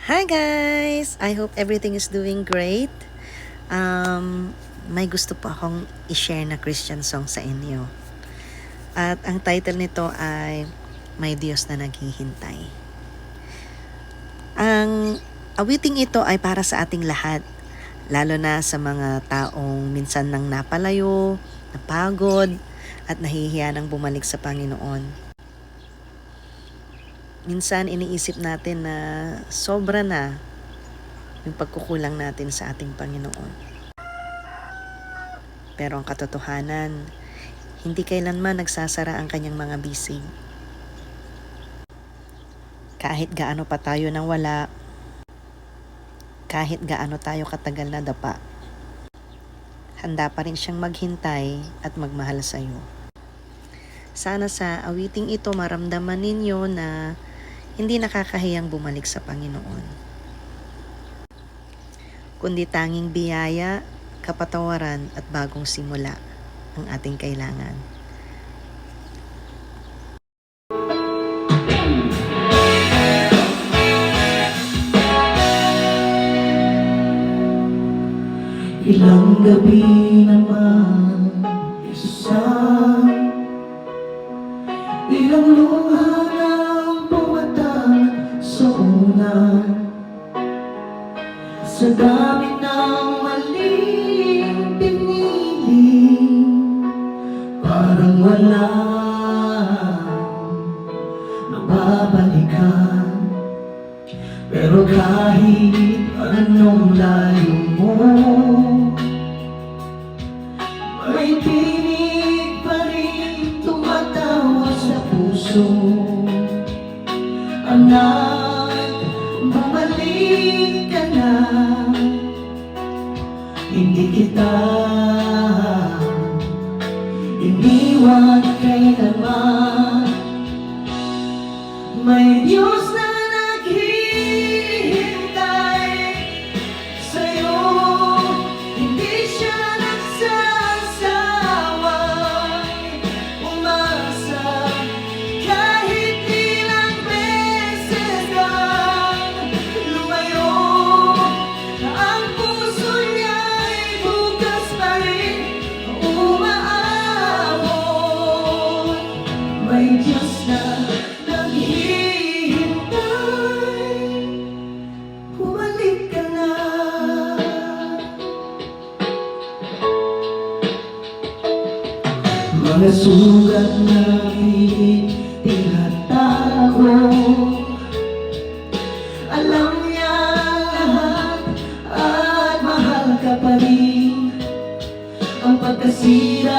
Hi guys! I hope everything is doing great. May gusto po akong i-share na Christian song sa inyo. At ang title nito ay May Diyos na Naghihintay. Ang awiting ito ay para sa ating lahat, lalo na sa mga taong minsan nang napalayo, napagod, at nahihiya nang bumalik sa Panginoon. Minsan iniisip natin na sobra na yung pagkukulang natin sa ating Panginoon. Pero ang katotohanan, hindi kailanman nagsasara ang kanyang mga bisig. Kahit gaano pa tayo nang wala, kahit gaano tayo katagal na dapa, handa pa rin siyang maghintay at magmahal sa iyo. Sana sa awiting ito maramdaman ninyo na hindi nakakahiyang bumalik sa Panginoon, kundi tanging biyaya, kapatawaran at bagong simula ang ating kailangan. Ilang gabi naman isang ilang luha ng pumatang sa una, sa dami ng maling pinili, parang wala nababalikan. Pero kahit anong layo mo, may tinig pa rin tumatawa sa puso. Anak, bumalik ka na, hindi kita iniwan kailanman. May Diyos na naghihintay sa'yo, hindi siya nagsasawang umasa. Kahit ilang beses kang lumayo, ang puso niya'y bukas pa rin umaabot. May Diyos na mga sugat na tinatago, alam niya lahat at mahal ka pa rin. Ang pagkasira